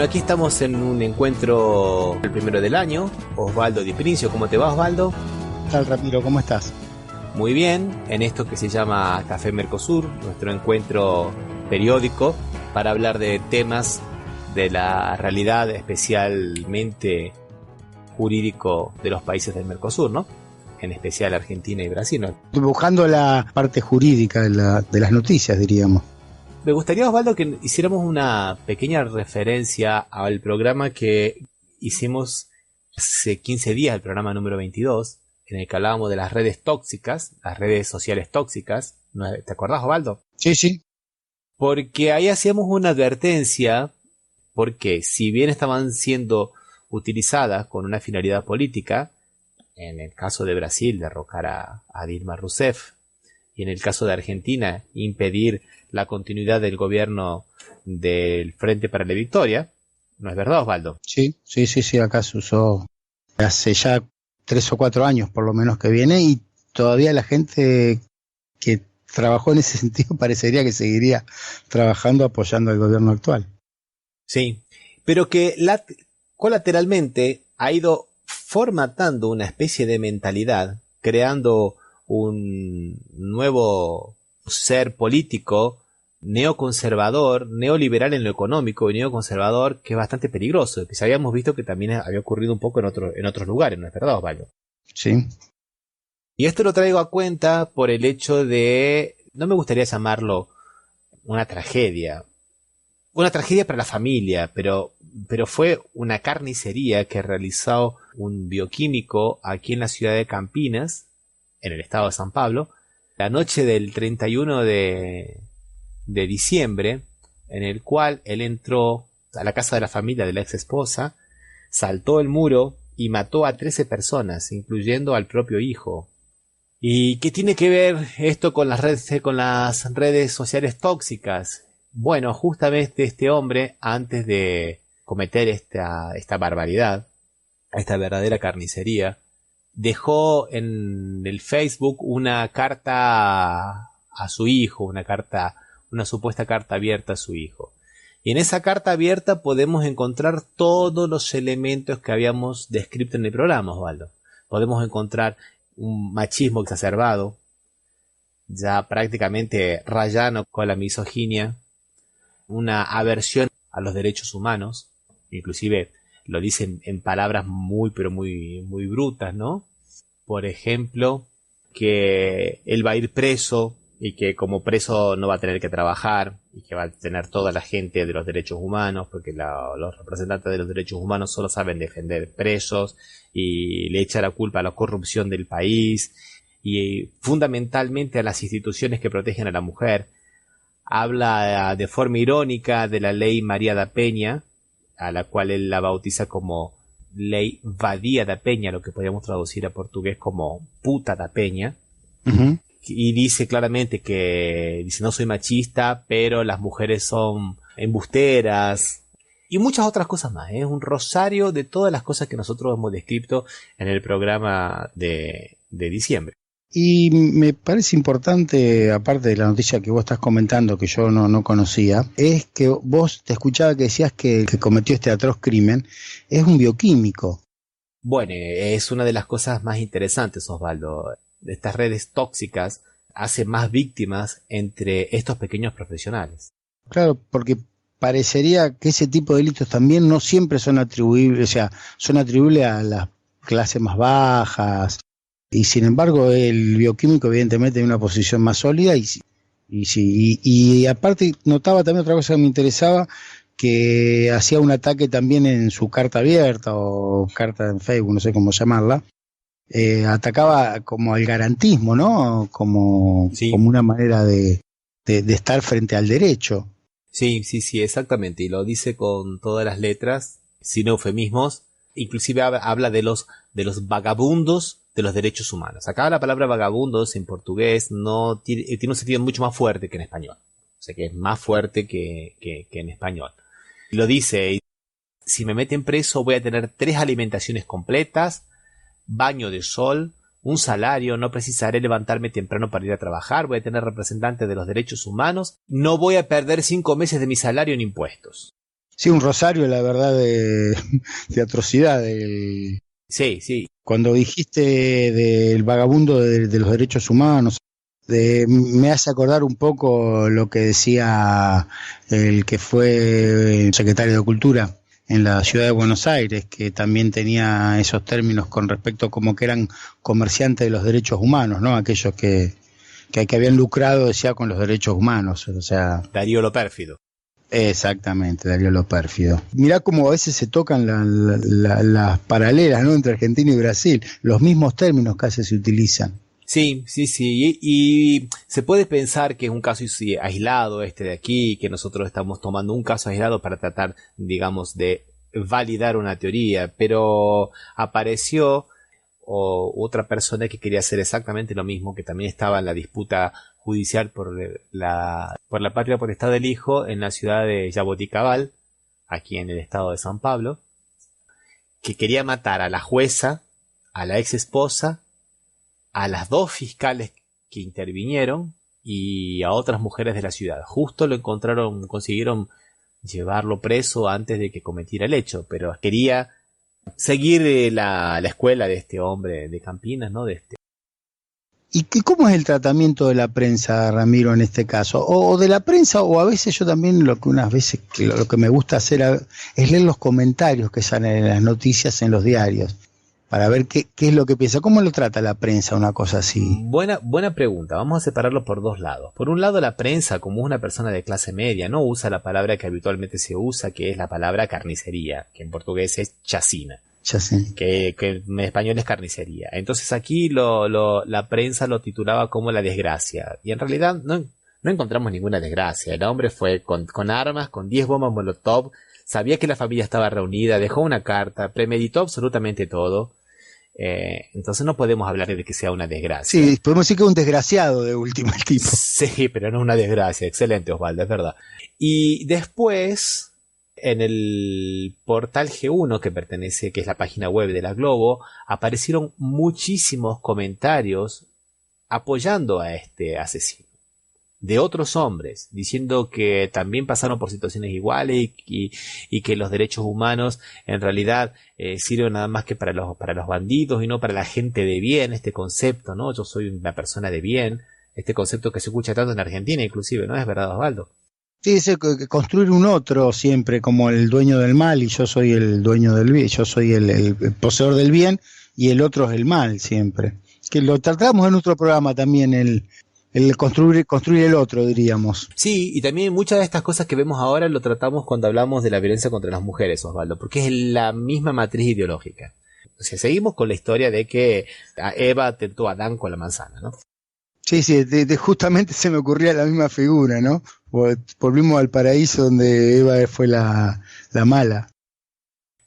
Bueno, aquí estamos en un encuentro, el primero del año. Osvaldo Di Princio, ¿cómo te va, Osvaldo? ¿Qué tal, Ramiro? ¿Cómo estás? Muy bien, en esto que se llama Café Mercosur, nuestro encuentro periódico para hablar de temas de la realidad especialmente jurídico de los países del Mercosur, ¿no? En especial Argentina y Brasil, ¿no? Buscando la parte jurídica de las noticias, diríamos. Me gustaría, Osvaldo, que hiciéramos una pequeña referencia al programa que hicimos hace 15 días, el programa número 22, en el que hablábamos de las redes tóxicas, las redes sociales tóxicas. ¿Te acordás, Osvaldo? Sí, sí. Porque ahí hacíamos una advertencia, porque si bien estaban siendo utilizadas con una finalidad política, en el caso de Brasil, derrocar a Dilma Rousseff, y en el caso de Argentina, impedir la continuidad del gobierno del Frente para la Victoria. ¿No es verdad, Osvaldo? Sí, acá se usó hace ya 3 o 4 años por lo menos que viene, y todavía la gente que trabajó en ese sentido parecería que seguiría trabajando apoyando al gobierno actual. Sí, pero que colateralmente ha ido formatando una especie de mentalidad, creando un nuevo ser político neoconservador, neoliberal en lo económico y neoconservador, que es bastante peligroso, que ya habíamos visto que también había ocurrido un poco en otros lugares, ¿no es verdad, Osvaldo? Sí. Y esto lo traigo a cuenta por el hecho de, no me gustaría llamarlo una tragedia para la familia, pero fue una carnicería que realizó un bioquímico aquí en la ciudad de Campinas, en el estado de San Pablo, la noche del 31 de diciembre, en el cual él entró a la casa de la familia de la ex esposa, saltó el muro y mató a 13 personas, incluyendo al propio hijo. ¿Y qué tiene que ver esto con las redes sociales tóxicas? Bueno, justamente este hombre, antes de cometer esta barbaridad, esta verdadera carnicería, dejó en el Facebook una carta a su hijo, una supuesta carta abierta a su hijo. Y en esa carta abierta podemos encontrar todos los elementos que habíamos descrito en el programa, Osvaldo. Podemos encontrar un machismo exacerbado, ya prácticamente rayano con la misoginia, una aversión a los derechos humanos, inclusive lo dicen en palabras pero muy brutas, ¿no? Por ejemplo, que él va a ir preso y que como preso no va a tener que trabajar y que va a tener toda la gente de los derechos humanos, porque los representantes de los derechos humanos solo saben defender presos, y le echa la culpa a la corrupción del país y fundamentalmente a las instituciones que protegen a la mujer. Habla de forma irónica de la ley María da Peña, a la cual él la bautiza como ley Vadía da Peña, lo que podríamos traducir a portugués como puta da Peña. Uh-huh. Y dice claramente no soy machista, pero las mujeres son embusteras y muchas otras cosas más. Es un rosario de todas las cosas que nosotros hemos descrito en el programa de diciembre. Y me parece importante, aparte de la noticia que vos estás comentando, que yo no conocía, es que vos te escuchaba que decías que el que cometió este atroz crimen es un bioquímico. Bueno, es una de las cosas más interesantes, Osvaldo. Estas redes tóxicas hacen más víctimas entre estos pequeños profesionales. Claro, porque parecería que ese tipo de delitos también no siempre son atribuibles, o sea, son atribuibles a las clases más bajas. Y sin embargo el bioquímico evidentemente tiene una posición más sólida y aparte notaba también otra cosa que me interesaba, que hacía un ataque también en su carta abierta o carta en Facebook, no sé cómo llamarla, atacaba como al garantismo, ¿no? Sí. Como una manera de estar frente al derecho. Sí, exactamente, y lo dice con todas las letras, sin eufemismos, inclusive habla de los vagabundos de los derechos humanos. Acá la palabra vagabundos en portugués tiene un sentido mucho más fuerte que en español. O sea que es más fuerte que en español. Y lo dice, si me meten preso voy a tener 3 alimentaciones completas, baño de sol, un salario, no precisaré levantarme temprano para ir a trabajar, voy a tener representantes de los derechos humanos, no voy a perder 5 meses de mi salario en impuestos. Sí, un rosario, la verdad, de atrocidad. Sí, sí. Cuando dijiste del vagabundo de los derechos humanos, me hace acordar un poco lo que decía el que fue secretario de Cultura en la ciudad de Buenos Aires, que también tenía esos términos con respecto como que eran comerciantes de los derechos humanos, ¿no? Aquellos que habían lucrado, decía, con los derechos humanos, o sea... Darío lo pérfido. Exactamente, Darío lo pérfido. Mirá cómo a veces se tocan las paralelas, ¿no?, entre Argentina y Brasil. Los mismos términos casi se utilizan. Sí, sí, sí. Y se puede pensar que es un caso aislado este de aquí, que nosotros estamos tomando un caso aislado para tratar, digamos, de validar una teoría, pero apareció otra persona que quería hacer exactamente lo mismo, que también estaba en la disputa judicial por la patria potestad del hijo en la ciudad de Jaboticabal, aquí en el estado de San Pablo, que quería matar a la jueza, a la ex esposa, a las dos fiscales que intervinieron y a otras mujeres de la ciudad. Justo lo encontraron, consiguieron llevarlo preso antes de que cometiera el hecho, pero quería seguir la escuela de este hombre de Campinas, ¿no? ¿Y cómo es el tratamiento de la prensa, Ramiro, en este caso? O de la prensa, o a veces yo también lo que me gusta hacer es leer los comentarios que salen en las noticias en los diarios, para ver qué es lo que piensa. ¿Cómo lo trata la prensa una cosa así? Buena pregunta. Vamos a separarlo por dos lados. Por un lado, la prensa, como una persona de clase media, no usa la palabra que habitualmente se usa, que es la palabra carnicería, que en portugués es chacina. Que en español es carnicería. Entonces aquí la prensa lo titulaba como la desgracia. Y en realidad no encontramos ninguna desgracia. El hombre fue con armas, con 10 bombas Molotov, sabía que la familia estaba reunida, dejó una carta, premeditó absolutamente todo. Entonces no podemos hablar de que sea una desgracia. Sí, podemos decir que es un desgraciado de última el tipo. Sí, pero no una desgracia. Excelente, Osvaldo, es verdad. Y después, en el portal G1, que es la página web de la Globo, aparecieron muchísimos comentarios apoyando a este asesino, de otros hombres, diciendo que también pasaron por situaciones iguales y que los derechos humanos en realidad sirven nada más que para los bandidos y no para la gente de bien, este concepto, ¿no? Yo soy una persona de bien, este concepto que se escucha tanto en Argentina inclusive, ¿no es verdad, Osvaldo? Sí, dice construir un otro siempre como el dueño del mal y yo soy el dueño del bien, yo soy el poseedor del bien y el otro es el mal siempre. Que lo tratamos en otro programa también, el construir el otro, diríamos. Sí, y también muchas de estas cosas que vemos ahora lo tratamos cuando hablamos de la violencia contra las mujeres, Osvaldo, porque es la misma matriz ideológica. O sea, seguimos con la historia de que Eva tentó a Adán con la manzana, ¿no? Sí, justamente se me ocurría la misma figura, ¿no? Volvimos al paraíso donde Eva fue la mala.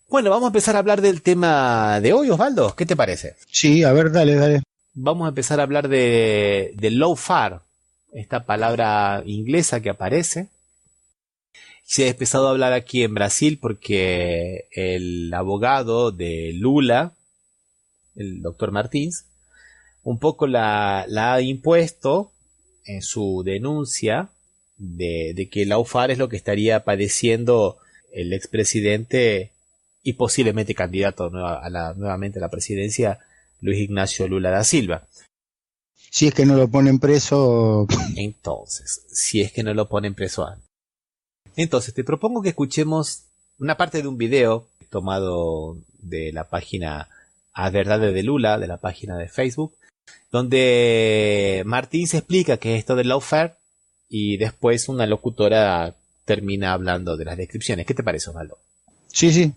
Bueno, vamos a empezar a hablar del tema de hoy, Osvaldo. ¿Qué te parece? Sí, a ver, dale. Vamos a empezar a hablar de lawfare, esta palabra inglesa que aparece. Se ha empezado a hablar aquí en Brasil porque el abogado de Lula, el doctor Martins, un poco la ha impuesto en su denuncia de que el lawfare es lo que estaría padeciendo el expresidente y posiblemente candidato nuevamente a la presidencia, Luis Ignacio Lula da Silva. Si es que no lo ponen preso... Entonces, si es que no lo ponen preso antes. Entonces, te propongo que escuchemos una parte de un video tomado de la página A Verdade de Lula, de la página de Facebook, donde Martín se explica qué es esto del lawfare y después una locutora termina hablando de las descripciones. ¿Qué te parece, Osvaldo? Sí.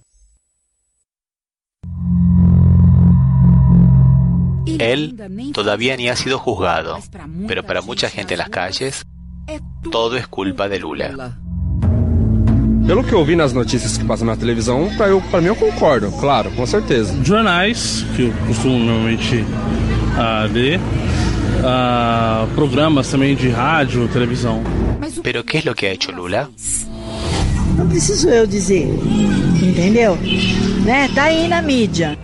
Él todavía ni ha sido juzgado, pero para mucha gente en las calles, todo es culpa de Lula. Pelo que eu vi nas notícias que passam na televisão, pra mim eu concordo, claro, com certeza. Jornais, que eu costumo normalmente ler, programas também de rádio, televisão. ¿Pero qué es lo que ha hecho Lula? Não preciso eu dizer, entendeu? Né? Tá aí na mídia.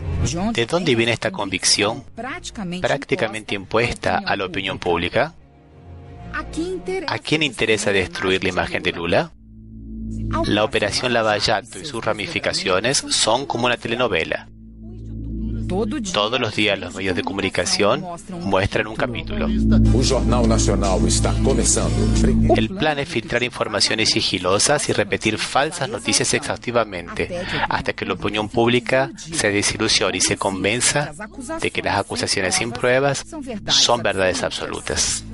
¿De dónde viene esta convicción prácticamente impuesta a la opinión pública? ¿A quién interesa destruir la imagen de Lula? La operación Lavallato y sus ramificaciones son como una telenovela. Todos los días los medios de comunicación muestran un capítulo. El plan es filtrar informaciones sigilosas y repetir falsas noticias exhaustivamente hasta que la opinión pública se desilusione y se convenza de que las acusaciones sin pruebas son verdades absolutas.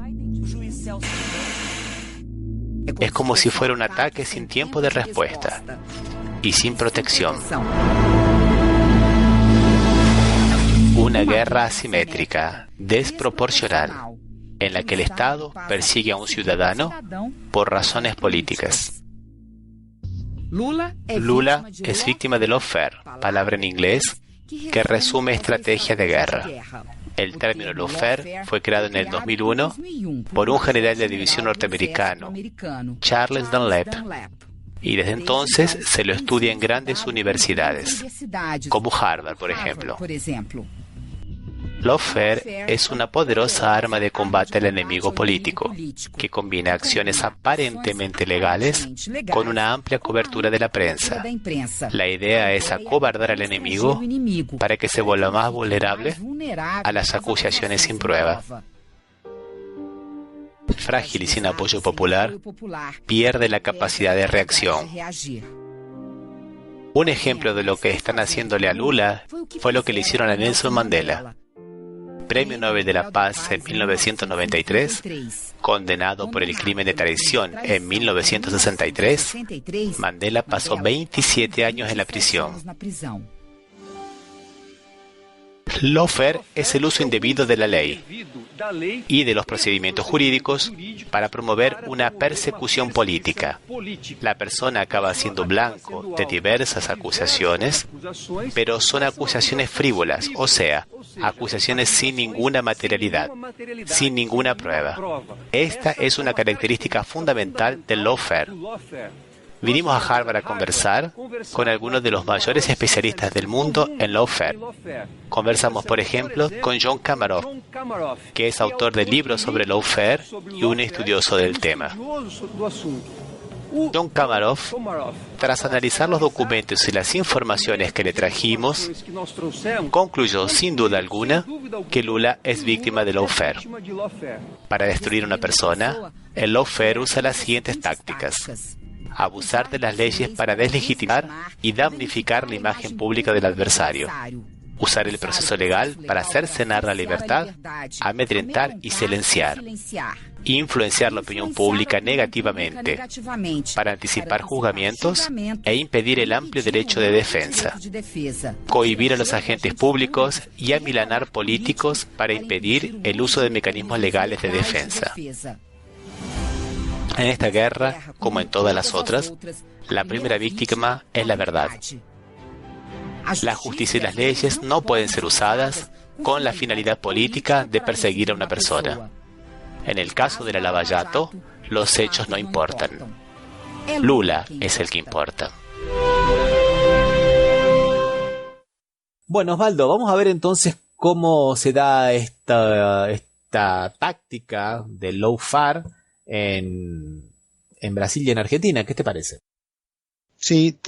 Es como si fuera un ataque sin tiempo de respuesta y sin protección. Una guerra asimétrica, desproporcional, en la que el Estado persigue a un ciudadano por razones políticas. Lula es víctima de lawfare, palabra en inglés que resume estrategia de guerra. El término lawfare fue creado en el 2001 por un general de división norteamericano, Charles Dunlap, y desde entonces se lo estudia en grandes universidades, como Harvard, por ejemplo. Lawfare es una poderosa arma de combate al enemigo político, que combina acciones aparentemente legales con una amplia cobertura de la prensa. La idea es acobardar al enemigo para que se vuelva más vulnerable a las acusaciones sin prueba. Frágil y sin apoyo popular, pierde la capacidad de reacción. Un ejemplo de lo que están haciéndole a Lula fue lo que le hicieron a Nelson Mandela. Premio Nobel de la Paz en 1993, condenado por el crimen de traición en 1963, Mandela pasó 27 años en la prisión. Lawfare es el uso indebido de la ley y de los procedimientos jurídicos para promover una persecución política. La persona acaba siendo blanco de diversas acusaciones, pero son acusaciones frívolas, o sea, acusaciones sin ninguna materialidad, sin ninguna prueba. Esta es una característica fundamental del lawfare. Vinimos a Harvard a conversar con algunos de los mayores especialistas del mundo en lawfare. Conversamos, por ejemplo, con John Kamaroff, que es autor de libros sobre lawfare y un estudioso del tema. John Kamaroff, tras analizar los documentos y las informaciones que le trajimos, concluyó sin duda alguna que Lula es víctima de lawfare. Para destruir a una persona, el lawfare usa las siguientes tácticas: abusar de las leyes para deslegitimar y damnificar la imagen pública del adversario, usar el proceso legal para cercenar la libertad, amedrentar y silenciar, influenciar la opinión pública negativamente, para anticipar juzgamientos e impedir el amplio derecho de defensa, cohibir a los agentes públicos y amilanar políticos para impedir el uso de mecanismos legales de defensa. En esta guerra, como en todas las otras, la primera víctima es la verdad. La justicia y las leyes no pueden ser usadas con la finalidad política de perseguir a una persona. En el caso de la Lavallato, los hechos no importan. Lula es el que importa. Bueno, Osvaldo, vamos a ver entonces cómo se da esta táctica del lawfare en Brasil y en Argentina. ¿Qué te parece? Sí,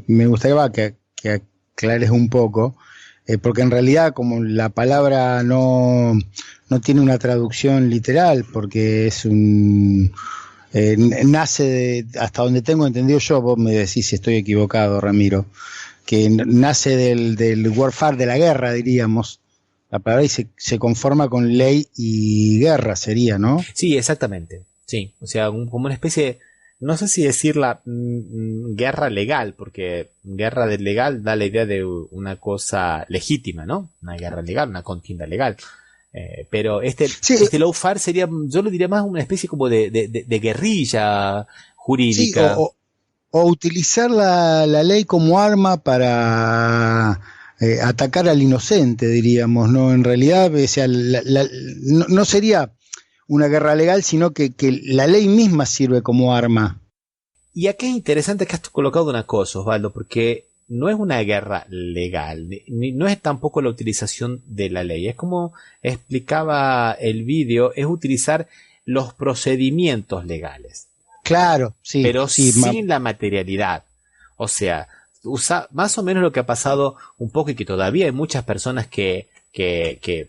me gustaría que aclares un poco, porque en realidad como la palabra no tiene una traducción literal, porque es nace hasta donde tengo entendido yo, vos me decís si estoy equivocado, Ramiro, que nace del warfare, de la guerra, diríamos. La palabra y se conforma con ley y guerra, sería, ¿no? Sí, exactamente. Sí, o sea, como una especie, no sé si decirla guerra legal, porque guerra legal da la idea de una cosa legítima, ¿no? Una guerra legal, una contienda legal. Pero este lawfare sería, yo lo diría más una especie como de guerrilla jurídica. Sí, o utilizar la ley como arma para atacar al inocente, diríamos, ¿no? En realidad, o sea, no sería una guerra legal, sino que la ley misma sirve como arma. Y aquí es interesante que has colocado una cosa, Osvaldo, porque no es una guerra legal, no es tampoco la utilización de la ley. Es como explicaba el vídeo, es utilizar los procedimientos legales. Claro, sí. Pero sí, sin la materialidad. O sea, usa más o menos lo que ha pasado un poco y que todavía hay muchas personas que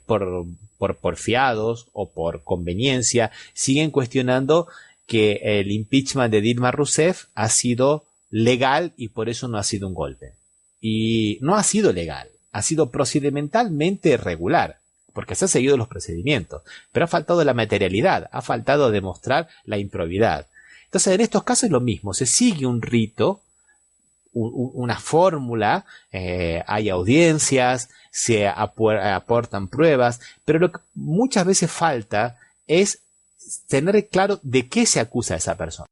por porfiados o por conveniencia siguen cuestionando que el impeachment de Dilma Rousseff ha sido legal y por eso no ha sido un golpe. Y no ha sido legal, ha sido procedimentalmente regular, porque se han seguido los procedimientos, pero ha faltado la materialidad, ha faltado demostrar la improbidad. Entonces, en estos casos es lo mismo, se sigue un rito, una fórmula, hay audiencias, se aportan pruebas, pero lo que muchas veces falta es tener claro de qué se acusa a esa persona.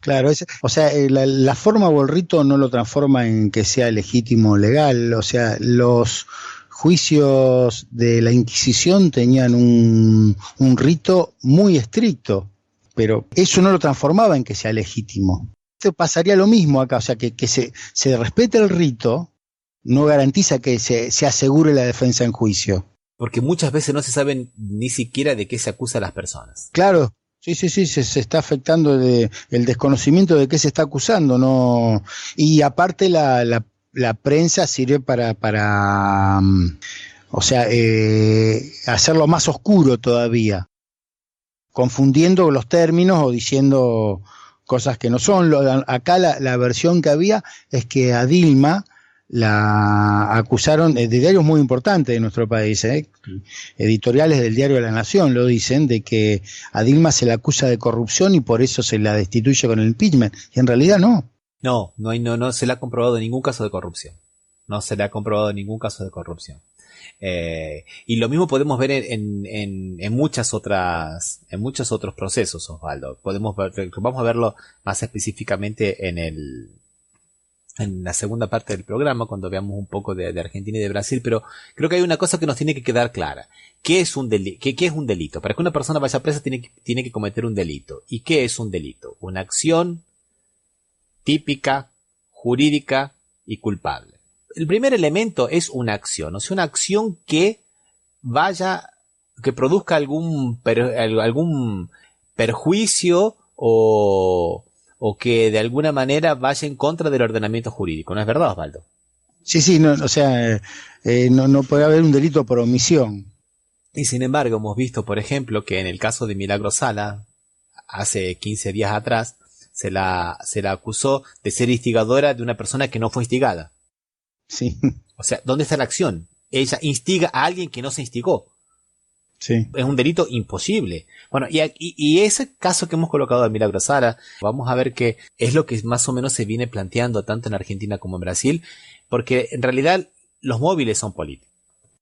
Claro, o sea, la forma o el rito no lo transforma en que sea legítimo o legal. O sea, los juicios de la Inquisición tenían un rito muy estricto, pero eso no lo transformaba en que sea legítimo. Esto pasaría lo mismo acá, o sea, que se respete el rito no garantiza que se asegure la defensa en juicio. Porque muchas veces no se sabe ni siquiera de qué se acusa a las personas. Claro. Sí, se está afectando el desconocimiento de qué se está acusando, ¿no? Y aparte la prensa sirve para hacerlo más oscuro todavía, confundiendo los términos o diciendo cosas que no son. Acá la versión que había es que a Dilma la acusaron de diarios muy importantes de nuestro país, editoriales del diario La Nación lo dicen, de que a Dilma se la acusa de corrupción y por eso se la destituye con el impeachment, y en realidad no. No se le ha comprobado ningún caso de corrupción. No se le ha comprobado ningún caso de corrupción. Y lo mismo podemos ver en muchos otros procesos, Osvaldo. Vamos a verlo más específicamente en la segunda parte del programa, cuando veamos un poco de Argentina y de Brasil, pero creo que hay una cosa que nos tiene que quedar clara. ¿Qué es un delito? Para que una persona vaya presa tiene que cometer un delito. ¿Y qué es un delito? Una acción típica, jurídica y culpable. El primer elemento es una acción, o sea, una acción que produzca algún perjuicio o que de alguna manera vaya en contra del ordenamiento jurídico. ¿No es verdad, Osvaldo? Sí, no, o sea, no puede haber un delito por omisión. Y sin embargo, hemos visto, por ejemplo, que en el caso de Milagro Sala, hace 15 días atrás, se la acusó de ser instigadora de una persona que no fue instigada. Sí. O sea, ¿dónde está la acción? Ella instiga a alguien que no se instigó. Sí. Es un delito imposible. Bueno, y ese caso que hemos colocado de Milagro Sala, vamos a ver que es lo que más o menos se viene planteando tanto en Argentina como en Brasil, porque en realidad los móviles son políticos.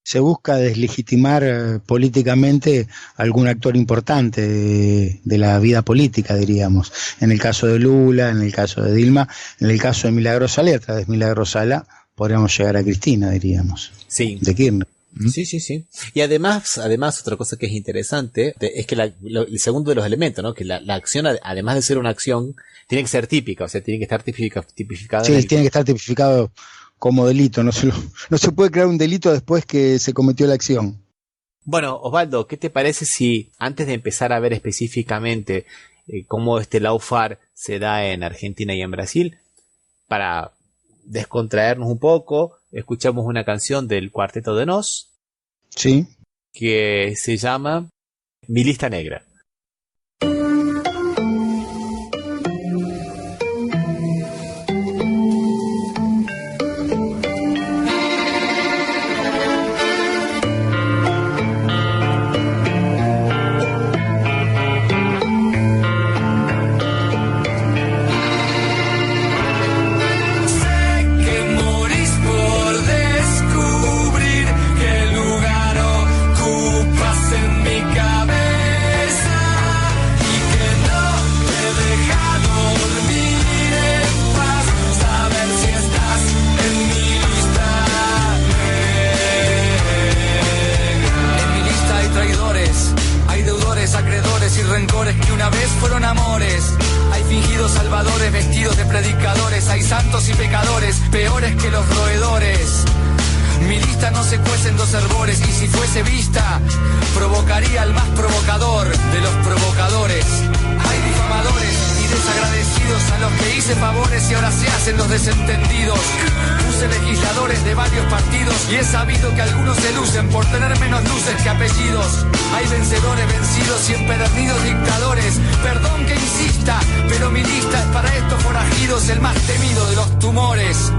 Se busca deslegitimar políticamente algún actor importante de la vida política, diríamos. En el caso de Lula, en el caso de Dilma, en el caso de Milagro Sala, y a través de Milagro Sala podríamos llegar a Cristina, diríamos. Sí. De Kirchner. Sí. Y además, otra cosa que es interesante es que el segundo de los elementos, ¿no? Que la acción, además de ser una acción, tiene que ser típica, o sea, tiene que estar tipificada. Sí, tiene que estar tipificado como delito. No se puede crear un delito después que se cometió la acción. Bueno, Osvaldo, ¿qué te parece si antes de empezar a ver específicamente cómo este lawfare se da en Argentina y en Brasil, para descontraernos un poco, escuchamos una canción del Cuarteto de Nos, sí, que se llama Mi Lista Negra. desagradecidos a los que hice favores y ahora se hacen los desentendidos. Puse legisladores de varios partidos y he sabido que algunos se lucen por tener menos luces que apellidos. Hay vencedores vencidos y empedernidos dictadores. Perdón que insista, pero mi lista es para estos forajidos el más temido de los tumores.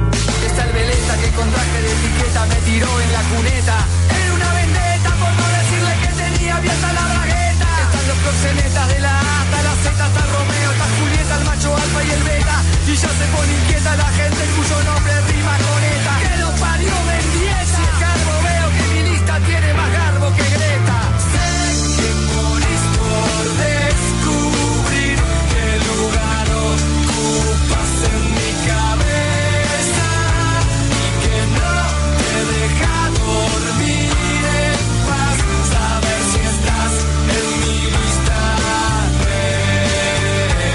Está el veleta que con traje de etiqueta me tiró en la cuneta. Era una vendetta por no decirle que tenía abierta la bragueta. Están los proxenetas de la A hasta la Z, hasta Romeo, está Julieta, el macho alfa y el beta. Y ya se pone inquieta la gente cuyo nombre rima con ETA. ¡Que lo parió Mendieta! Si es garbo veo que mi lista tiene más garbo que Greta. Sé que morís por descubrir qué lugar ocupas en mi cabeza y que no te deja dormir en paz. Saber si estás en mi lista negra.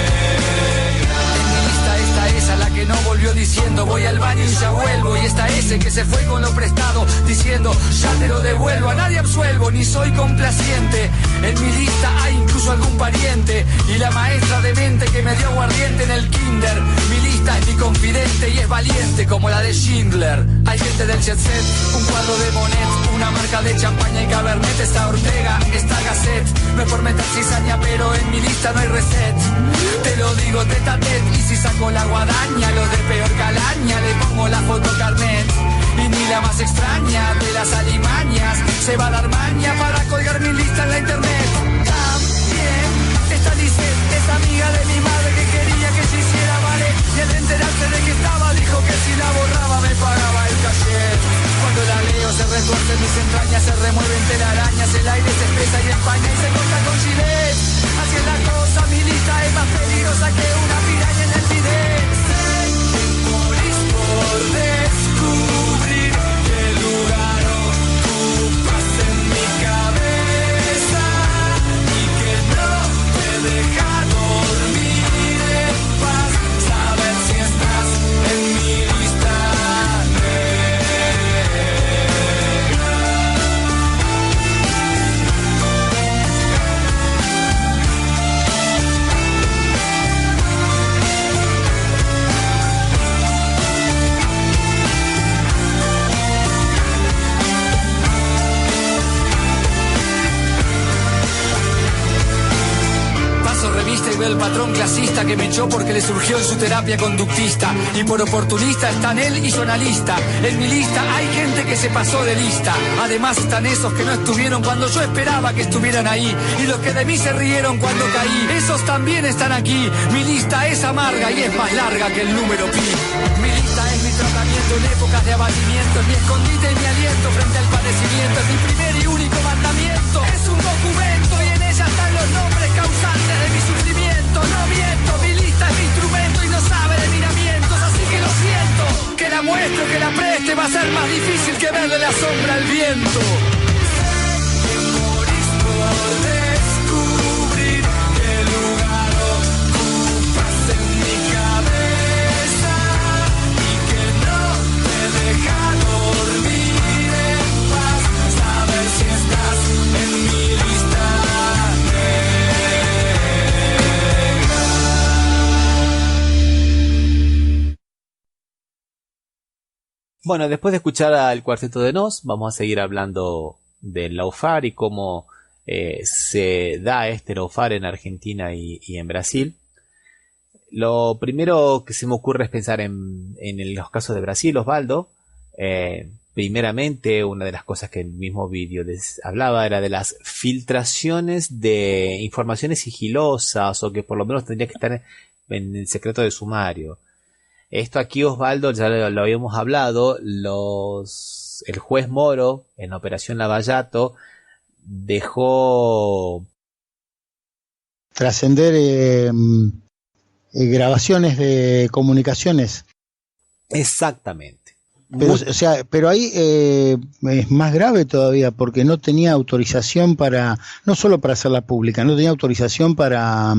En mi lista está esa, la que no volvió diciendo voy al baño y ya vuelvo. Y está ese que se fue con lo prestado diciendo ya te lo devuelvo. A nadie absuelvo ni soy complaciente. En mi lista hay incluso algún pariente y la maestra de mente que me dio aguardiente en el kinder. Mi lista es mi confidente y es valiente como la de Schindler. Hay gente del jet set, un cuadro de Monet, una marca de champaña y cabernet. Está Ortega, está Gasset. No es por meter cizaña pero en mi lista no hay reset. Te lo digo tete a tete y si saco la guadaña los de peor calaña le pongo la foto carnet. Y ni la más extraña de las alimañas se va a dar maña para colgar mi lista en la internet. También está Lisette, es amiga de mi madre que quería que se hiciera ballet. Y al enterarse de que estaba dijo que si la borraba me pagaba el cachet. Cuando la leo se retuerce mis entrañas, se remueven telarañas, el aire se espesa y empaña y se corta con gilet. Así es la cosa, mi lista es más peligrosa que una piraña en el bidet. Sé que morís por descubrir qué lugar ocupas en mi cabeza y que no te deja dormir en paz. Saber si estás en mi lista revista y veo el patrón clasista que me echó porque le surgió en su terapia conductista. Y por oportunista están él y su analista. En mi lista hay gente que se pasó de lista. Además están esos que no estuvieron cuando yo esperaba que estuvieran ahí. Y los que de mí se rieron cuando caí. Esos también están aquí. Mi lista es amarga y es más larga que el número pi. Mi lista es mi tratamiento en épocas de abatimiento. Es mi escondite y mi aliento frente al padecimiento. Es mi primer y único mandamiento. Es un documento y en ella están los nombres causantes de mi sufrimiento. No miento, mi lista es mi instrumento y no sabe de miramientos. Así que lo siento, que la muestro, que la preste va a ser más difícil que verle la sombra al viento. Sé que morís por descubrir qué lugar ocupas en mi cabeza y que no te deja dormir en paz. Saber si estás en mi lista Bueno, después de escuchar al Cuarteto de Nos, vamos a seguir hablando del laufar y cómo se da este laufar en Argentina y en Brasil. Lo primero que se me ocurre es pensar en los casos de Brasil, Osvaldo. Primeramente, una de las cosas que el mismo vídeo les hablaba era de las filtraciones de informaciones sigilosas o que por lo menos tendría que estar en el secreto de sumario. Esto aquí, Osvaldo, ya lo habíamos hablado, el juez Moro en Operación Lavallato dejó trascender grabaciones de comunicaciones. Exactamente. Pero ahí es más grave todavía porque no tenía autorización no solo para hacerla pública, no tenía autorización para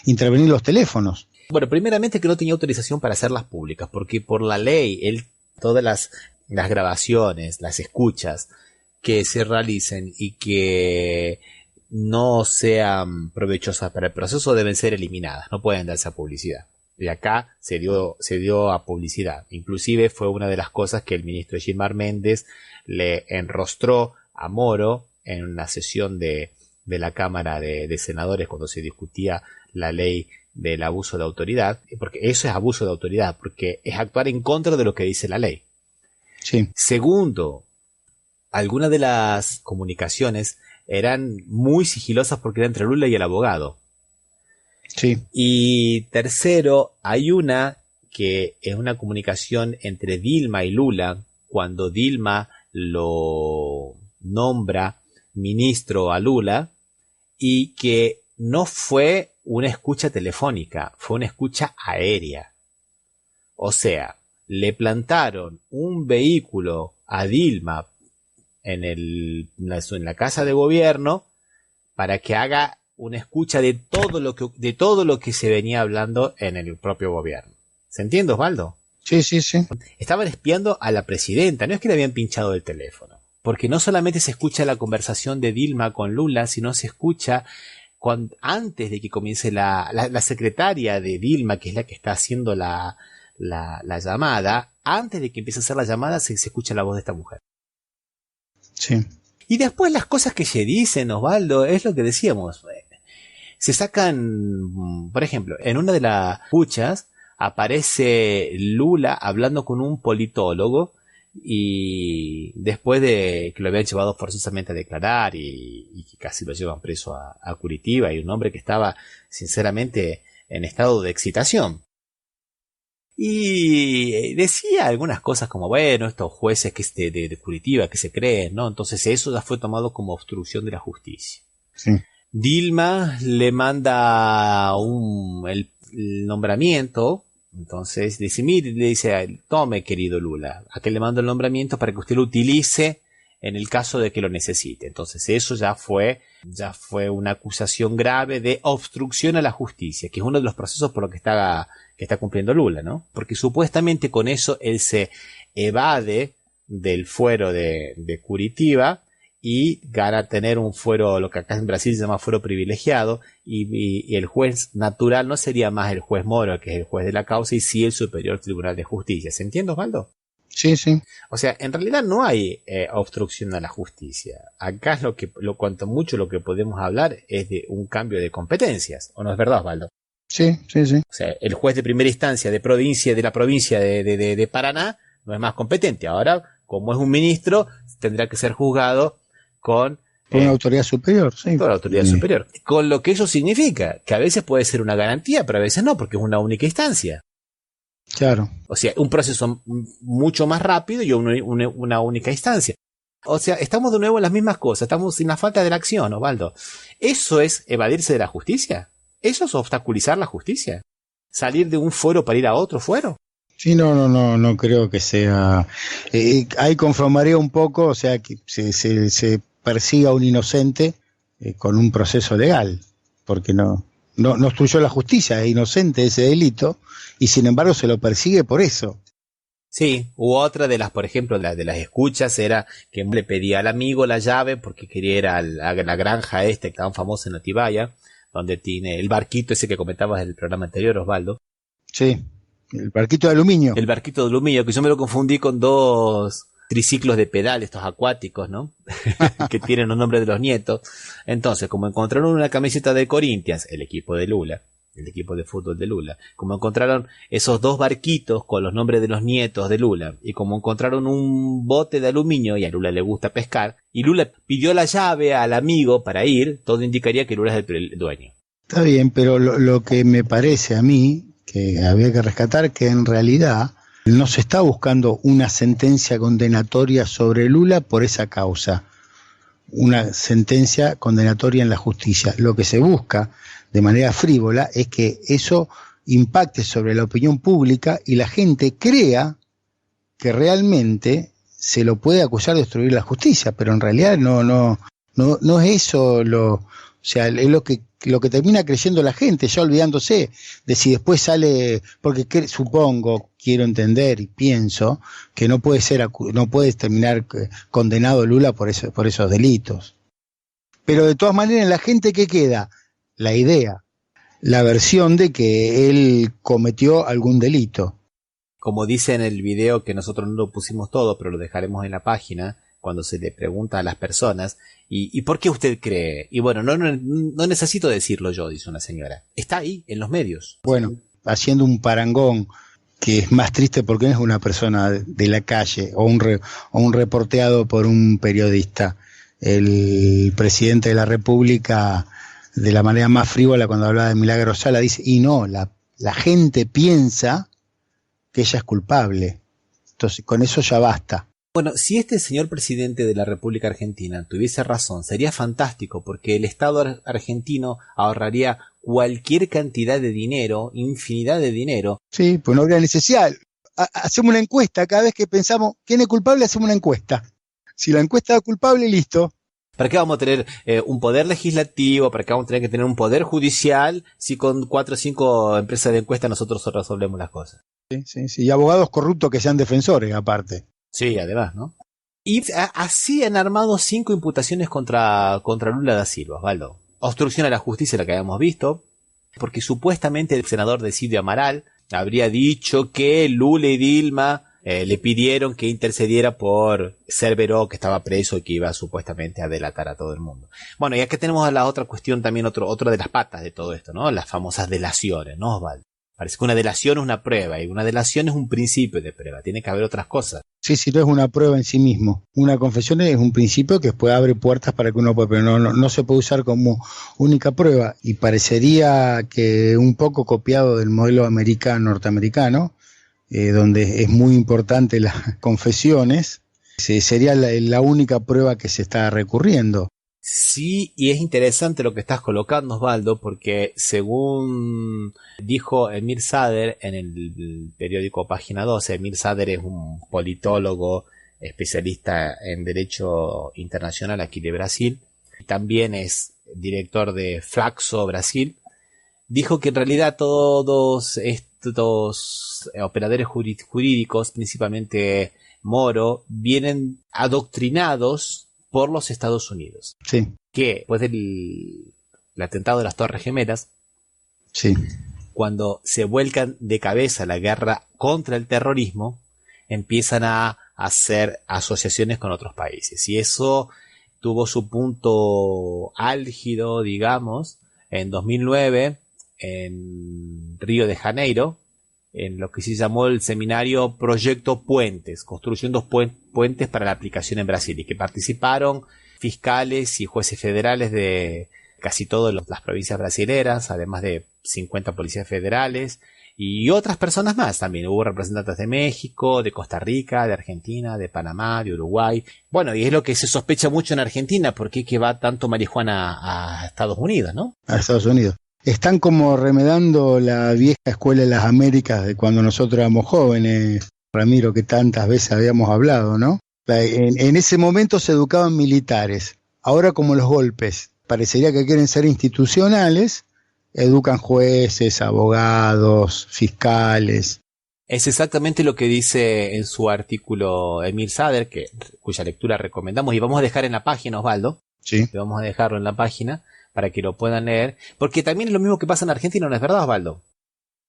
intervenir los teléfonos. Bueno, primeramente que no tenía autorización para hacerlas públicas, porque por la ley, todas las grabaciones, las escuchas que se realicen y que no sean provechosas para el proceso deben ser eliminadas, no pueden darse a publicidad. Y acá se dio a publicidad. Inclusive fue una de las cosas que el ministro Gilmar Méndez le enrostró a Moro en una sesión de la Cámara de Senadores cuando se discutía la ley del abuso de autoridad, porque eso es abuso de autoridad, porque es actuar en contra de lo que dice la ley. Sí. Segundo, algunas de las comunicaciones eran muy sigilosas porque eran entre Lula y el abogado. Sí. Y tercero, hay una que es una comunicación entre Dilma y Lula, cuando Dilma lo nombra ministro a Lula, y que no fue una escucha telefónica, fue una escucha aérea. O sea, le plantaron un vehículo a Dilma en la casa de gobierno para que haga una escucha de todo lo que se venía hablando en el propio gobierno. ¿Se entiende, Osvaldo? Sí. Estaban espiando a la presidenta, no es que le habían pinchado el teléfono, porque no solamente se escucha la conversación de Dilma con Lula, sino se escucha antes de que comience la secretaria de Dilma, que es la que está haciendo la llamada, antes de que empiece a hacer la llamada se escucha la voz de esta mujer. Sí. Y después las cosas que se dicen, Osvaldo, es lo que decíamos. Se sacan, por ejemplo, en una de las escuchas aparece Lula hablando con un politólogo y después de que lo habían llevado forzosamente a declarar y que casi lo llevan preso a Curitiba, y un hombre que estaba sinceramente en estado de excitación. Y decía algunas cosas como, bueno, estos jueces que de Curitiba que se creen, ¿no? Entonces eso ya fue tomado como obstrucción de la justicia. Sí. Dilma le manda el nombramiento, entonces dice, mire, le dice, tome querido Lula, a que le mando el nombramiento para que usted lo utilice en el caso de que lo necesite. Entonces eso ya fue una acusación grave de obstrucción a la justicia, que es uno de los procesos por lo que está cumpliendo Lula, ¿no? Porque supuestamente con eso él se evade del fuero de Curitiba y gana tener un fuero, lo que acá en Brasil se llama fuero privilegiado, y el juez natural no sería más el juez Moro, que es el juez de la causa, y sí el Superior Tribunal de Justicia. ¿Se entiende, Osvaldo? Sí. O sea, en realidad no hay obstrucción a la justicia. Acá cuanto mucho lo que podemos hablar es de un cambio de competencias, ¿o no es verdad, Osvaldo? Sí. O sea, el juez de primera instancia de la provincia de Paraná no es más competente. Ahora, como es un ministro, tendrá que ser juzgado con una autoridad superior, sí. Con la autoridad superior. Con lo que eso significa, que a veces puede ser una garantía, pero a veces no, porque es una única instancia. Claro. O sea, un proceso mucho más rápido y una única instancia. O sea, estamos de nuevo en las mismas cosas, estamos sin la falta de la acción, Osvaldo. ¿Eso es evadirse de la justicia? ¿Eso es obstaculizar la justicia? ¿Salir de un fuero para ir a otro fuero? Sí, no creo que sea... ahí conformaría un poco, o sea, que se persiga a un inocente con un proceso legal, porque no obstruyó la justicia, es inocente ese delito, y sin embargo se lo persigue por eso. Sí, u otra de las, por ejemplo, de las escuchas era que le pedía al amigo la llave porque quería ir a la granja tan famosa en Atibaya, donde tiene el barquito ese que comentabas en el programa anterior, Osvaldo. Sí, el barquito de aluminio. El barquito de aluminio, que yo me lo confundí con dos triciclos de pedal, estos acuáticos, ¿no? Que tienen los nombres de los nietos. Entonces, como encontraron una camiseta de Corinthians, el equipo de Lula, el equipo de fútbol de Lula, como encontraron esos dos barquitos con los nombres de los nietos de Lula, y como encontraron un bote de aluminio, y a Lula le gusta pescar, y Lula pidió la llave al amigo para ir, todo indicaría que Lula es el dueño. Está bien, pero lo que me parece a mí, que había que rescatar, que en realidad no se está buscando una sentencia condenatoria sobre Lula por esa causa, una sentencia condenatoria en la justicia. Lo que se busca de manera frívola es que eso impacte sobre la opinión pública y la gente crea que realmente se lo puede acusar de obstruir la justicia, pero en realidad no es eso o sea, es lo que termina creyendo la gente, ya olvidándose de si después sale, porque quiero entender y pienso que no puede terminar condenado Lula por esos delitos. Pero de todas maneras, en la gente que queda, la idea, la versión de que él cometió algún delito. Como dice en el video, que nosotros no lo pusimos todo, pero lo dejaremos en la página, cuando se le pregunta a las personas, ¿y por qué usted cree? Y bueno, no necesito decirlo yo, dice una señora. Está ahí, en los medios. Bueno, haciendo un parangón, que es más triste porque no es una persona de la calle o un reporteado por un periodista. El presidente de la República, de la manera más frívola, cuando hablaba de Milagro Sala, dice, y no, la gente piensa que ella es culpable. Entonces, con eso ya basta. Bueno, si este señor presidente de la República Argentina tuviese razón, sería fantástico, porque el Estado argentino ahorraría cualquier cantidad de dinero, infinidad de dinero. Sí, pues no habría necesidad. Hacemos una encuesta, cada vez que pensamos quién es culpable, hacemos una encuesta. Si la encuesta es culpable, listo. ¿Para qué vamos a tener un poder legislativo? ¿Para qué vamos a tener que tener un poder judicial si con 4 o 5 empresas de encuesta nosotros resolvemos las cosas? Sí, y abogados corruptos que sean defensores, aparte. Sí, además, ¿no? Y así han armado 5 imputaciones contra Lula da Silva, Osvaldo. Obstrucción a la justicia, la que habíamos visto, porque supuestamente el senador Decidio Amaral habría dicho que Lula y Dilma le pidieron que intercediera por Cerveró, que estaba preso y que iba supuestamente a delatar a todo el mundo. Bueno, y acá tenemos a la otra cuestión también, otra de las patas de todo esto, ¿no? Las famosas delaciones, ¿no, Osvaldo? Parece que una delación es una prueba, y una delación es un principio de prueba, tiene que haber otras cosas. Sí, no es una prueba en sí mismo. Una confesión es un principio que después abre puertas para que uno pueda, pero no se puede usar como única prueba, y parecería que un poco copiado del modelo norteamericano, donde es muy importante las confesiones, sería la única prueba que se está recurriendo. Sí, y es interesante lo que estás colocando, Osvaldo, porque según dijo Emir Sader en el periódico Página 12, Emir Sader es un politólogo especialista en Derecho Internacional aquí de Brasil, también es director de Flaxo Brasil, dijo que en realidad todos estos operadores jurídicos, principalmente Moro, vienen adoctrinados por los Estados Unidos. Sí. Que después del atentado de las Torres Gemelas, sí, cuando se vuelcan de cabeza la guerra contra el terrorismo, empiezan a hacer asociaciones con otros países. Y eso tuvo su punto álgido, digamos, en 2009, en Río de Janeiro, en lo que se llamó el seminario Proyecto Puentes, construcción de puentes para la aplicación en Brasil, y que participaron fiscales y jueces federales de casi todas las provincias brasileras, además de 50 policías federales y otras personas más también. Hubo representantes de México, de Costa Rica, de Argentina, de Panamá, de Uruguay. Bueno, y es lo que se sospecha mucho en Argentina, porque es que va tanto marihuana a Estados Unidos, ¿no? A Estados Unidos. Están como remedando la vieja escuela de las Américas de cuando nosotros éramos jóvenes, Ramiro, que tantas veces habíamos hablado, ¿no? En ese momento se educaban militares. Ahora, como los golpes parecería que quieren ser institucionales, educan jueces, abogados, fiscales. Es exactamente lo que dice en su artículo Emir Sader, cuya lectura recomendamos, y vamos a dejar en la página, Osvaldo. Sí. Vamos a dejarlo en la página para que lo puedan leer, porque también es lo mismo que pasa en Argentina, ¿no es verdad, Osvaldo?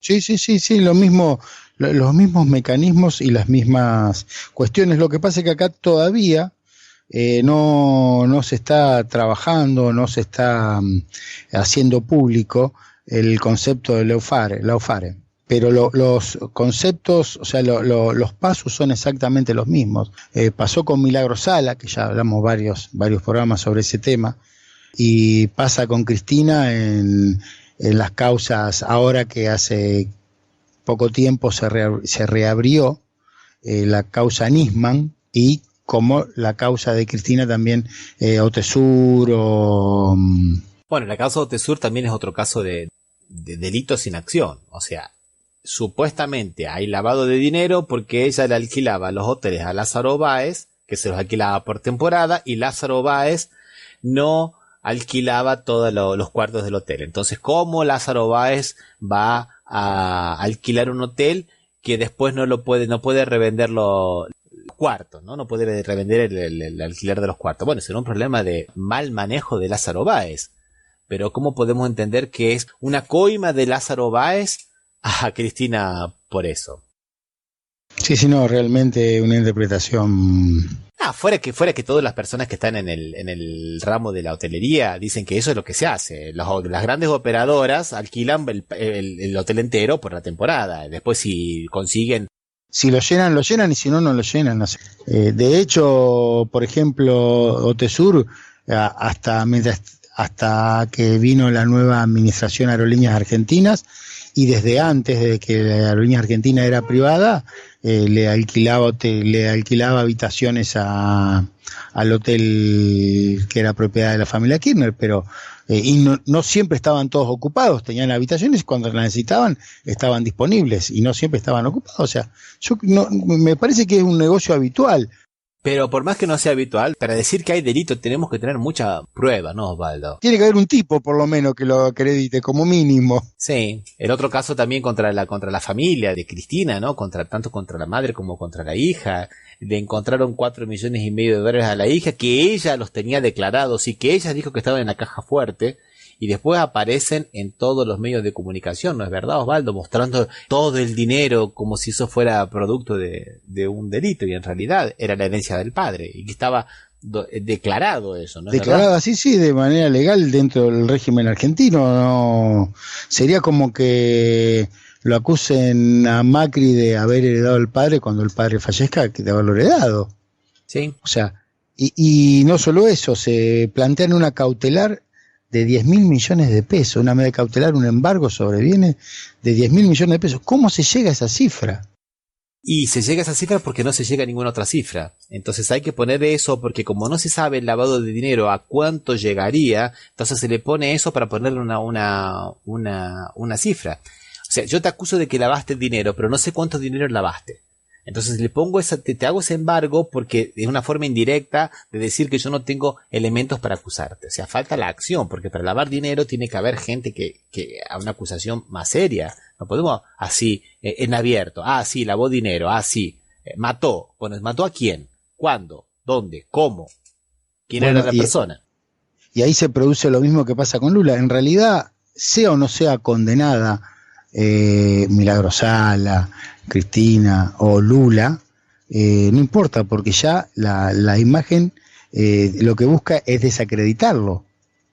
Sí, lo mismo, los mismos mecanismos y las mismas cuestiones. Lo que pasa es que acá todavía no se está trabajando, no se está haciendo público el concepto de lawfare. Pero los conceptos, o sea, los pasos son exactamente los mismos. Pasó con Milagro Sala, que ya hablamos varios programas sobre ese tema, y pasa con Cristina en las causas, ahora que hace poco tiempo se reabrió la causa Nisman, y como la causa de Cristina también Otesur o... Bueno, la causa de Otesur también es otro caso de delito sin acción. O sea, supuestamente hay lavado de dinero porque ella le alquilaba los hoteles a Lázaro Báez, que se los alquilaba por temporada, y Lázaro Báez no alquilaba todos los cuartos del hotel. Entonces, ¿cómo Lázaro Báez va a alquilar un hotel que después no puede revenderlo? cuartos, ¿no? No poder revender el alquiler de los cuartos. Bueno, será un problema de mal manejo de Lázaro Báez. Pero ¿cómo podemos entender que es una coima de Lázaro Báez a Cristina por eso? Sí, no, realmente una interpretación. Fuera que todas las personas que están en el ramo de la hotelería dicen que eso es lo que se hace. Las grandes operadoras alquilan el hotel entero por la temporada. Después si consiguen... Si lo llenan, y si no, no lo llenan. No sé. De hecho, por ejemplo, Hotesur, hasta que vino la nueva administración Aerolíneas Argentinas, y desde antes, desde que la Aerolíneas Argentina era privada, le alquilaba habitaciones al hotel que era propiedad de la familia Kirchner, pero y no siempre estaban todos ocupados, tenían habitaciones, cuando las necesitaban estaban disponibles y no siempre estaban ocupados. O sea, me parece que es un negocio habitual. Pero por más que no sea habitual, para decir que hay delito tenemos que tener mucha prueba, ¿no, Osvaldo? Tiene que haber un tipo, por lo menos, que lo acredite, como mínimo. Sí. El otro caso también contra la familia de Cristina, ¿no? Tanto contra la madre como contra la hija. Le encontraron $4,5 millones a la hija, que ella los tenía declarados y que ella dijo que estaban en la caja fuerte. Y después aparecen en todos los medios de comunicación, ¿no es verdad, Osvaldo? Mostrando todo el dinero como si eso fuera producto de un delito, y en realidad era la herencia del padre, y que estaba declarado eso, ¿no? Declarado así, sí, de manera legal dentro del régimen argentino. No sería como que lo acusen a Macri de haber heredado al padre cuando el padre fallezca, de haberlo heredado. Sí. O sea, y no solo eso, se plantean una cautelar de 10.000 millones de pesos, una medida cautelar, un embargo sobre bienes de 10.000 millones de pesos. ¿Cómo se llega a esa cifra? Y se llega a esa cifra porque no se llega a ninguna otra cifra. Entonces hay que poner eso porque como no se sabe el lavado de dinero a cuánto llegaría, entonces se le pone eso para ponerle una cifra. O sea, yo te acuso de que lavaste el dinero, pero no sé cuánto dinero lavaste. Entonces le pongo te hago ese embargo porque es una forma indirecta de decir que yo no tengo elementos para acusarte. O sea, falta la acción, porque para lavar dinero tiene que haber gente que a una acusación más seria. No podemos así, en abierto. Sí, lavó dinero. Sí, mató. Bueno, ¿mató a quién? ¿Cuándo? ¿Dónde? ¿Cómo? ¿Quién era la persona? Y ahí se produce lo mismo que pasa con Lula. En realidad, sea o no sea condenada Milagros Sala, Cristina o Lula, no importa, porque ya la imagen lo que busca es desacreditarlo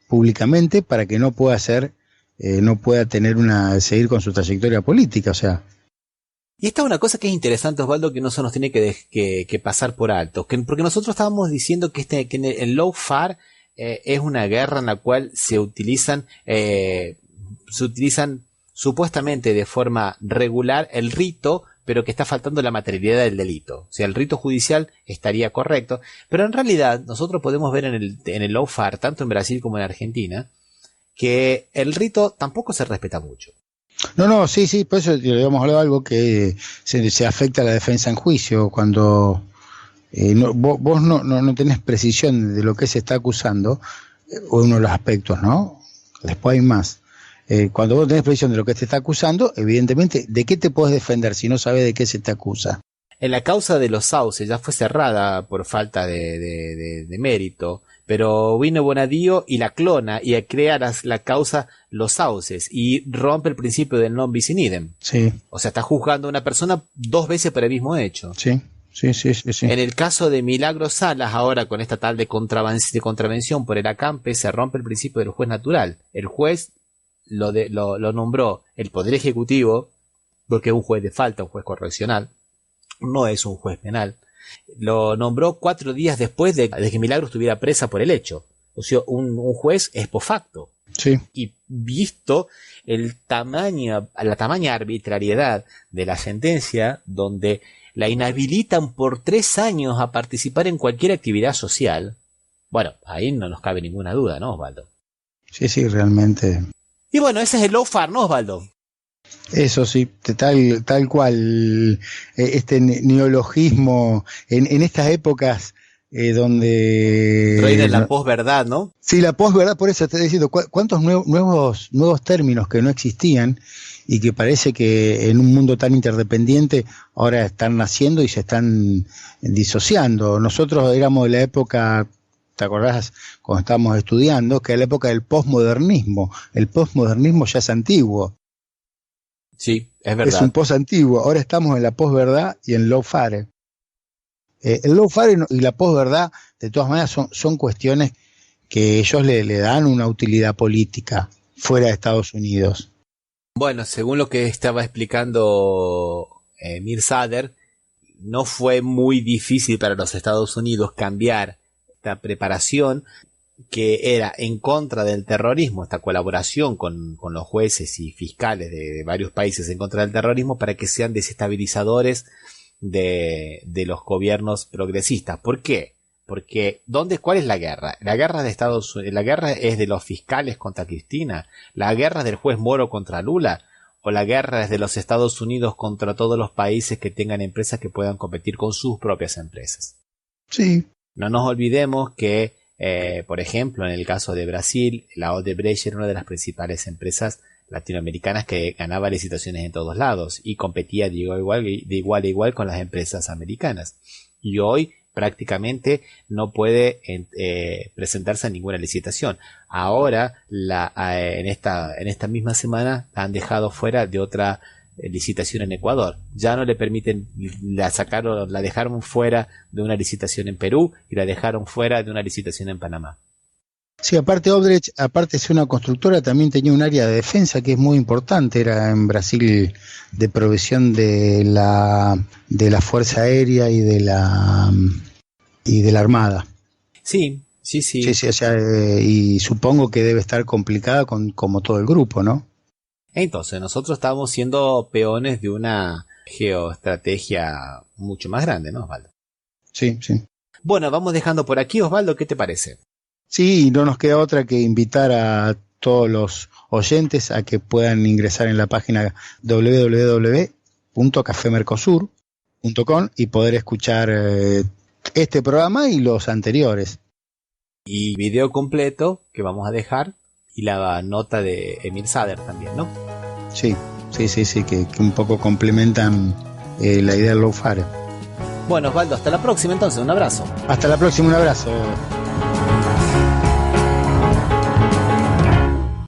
públicamente para que no pueda seguir con su trayectoria política. O sea, y esta es una cosa que es interesante, Osvaldo, que no se nos tiene que pasar por alto, porque nosotros estábamos diciendo que el lawfare es una guerra en la cual se utilizan supuestamente de forma regular el rito, pero que está faltando la materialidad del delito. O sea, el rito judicial estaría correcto, pero en realidad nosotros podemos ver en el lawfare, tanto en Brasil como en Argentina, que el rito tampoco se respeta mucho. No, sí, por eso le habíamos hablado de algo que se afecta a la defensa en juicio, cuando vos no tenés precisión de lo que se está acusando, uno de los aspectos, ¿no? Después hay más. Cuando vos tenés precisión de lo que te está acusando, evidentemente, ¿de qué te podés defender si no sabes de qué se te acusa? En la causa de los Sauces ya fue cerrada por falta de mérito, pero vino Bonadío y la clona y crea la causa Los Sauces y rompe el principio del non bis in idem. Sí. O sea, está juzgando a una persona 2 veces por el mismo hecho. Sí. En el caso de Milagros Salas, ahora con esta tal de contravención por el acampe, se rompe el principio del juez natural. El juez lo nombró el Poder Ejecutivo, porque es un juez de falta, un juez correccional, no es un juez penal. Lo nombró 4 días después de que Milagros estuviera presa por el hecho. O sea, un juez es post facto. Sí. Y visto la tamaña arbitrariedad de la sentencia, donde la inhabilitan por 3 años a participar en cualquier actividad social, bueno, ahí no nos cabe ninguna duda, ¿no, Osvaldo? Sí, realmente. Y bueno, ese es el lawfare, ¿no, Osvaldo? Eso sí, tal cual, este neologismo en estas épocas donde... Reina la posverdad, ¿no? Sí, la posverdad, por eso estoy diciendo, cuántos nuevos términos que no existían y que parece que en un mundo tan interdependiente ahora están naciendo y se están disociando. Nosotros éramos de la época, ¿te acordás cuando estábamos estudiando? Que era la época del posmodernismo. El posmodernismo ya es antiguo. Sí, es verdad. Es un post-antiguo. Ahora estamos en la posverdad y en lawfare. El lawfare y la posverdad, de todas maneras, son cuestiones que ellos le dan una utilidad política fuera de Estados Unidos. Bueno, según lo que estaba explicando Mir Sader, no fue muy difícil para los Estados Unidos cambiar esta preparación que era en contra del terrorismo, esta colaboración con los jueces y fiscales de varios países en contra del terrorismo, para que sean desestabilizadores de los gobiernos progresistas. ¿Por qué? Porque ¿cuál es la guerra? La guerra de Estados Unidos, la guerra es de los fiscales contra Cristina, la guerra es del juez Moro contra Lula, o la guerra es de los Estados Unidos contra todos los países que tengan empresas que puedan competir con sus propias empresas. Sí. No nos olvidemos que, por ejemplo, en el caso de Brasil, la Odebrecht era una de las principales empresas latinoamericanas que ganaba licitaciones en todos lados y competía de igual a igual con las empresas americanas. Y hoy prácticamente no puede presentarse a ninguna licitación. Ahora, en esta misma semana, la han dejado fuera de otra licitación en Ecuador. Ya no le permiten, la dejaron fuera de una licitación en Perú y la dejaron fuera de una licitación en Panamá. Sí, aparte Odebrecht, aparte de ser una constructora, también tenía un área de defensa que es muy importante. Era en Brasil de provisión de la Fuerza Aérea y de la Armada. Sí. Sí, o sea, y supongo que debe estar complicada como todo el grupo, ¿no? Entonces, nosotros estamos siendo peones de una geoestrategia mucho más grande, ¿no, Osvaldo? Sí. Bueno, vamos dejando por aquí, Osvaldo, ¿qué te parece? Sí, no nos queda otra que invitar a todos los oyentes a que puedan ingresar en la página www.cafemercosur.com y poder escuchar este programa y los anteriores. Y video completo que vamos a dejar y la nota de Emil Sader también, ¿no? Sí, que un poco complementan la idea del lawfare. Bueno, Osvaldo, hasta la próxima entonces, un abrazo. Hasta la próxima, un abrazo.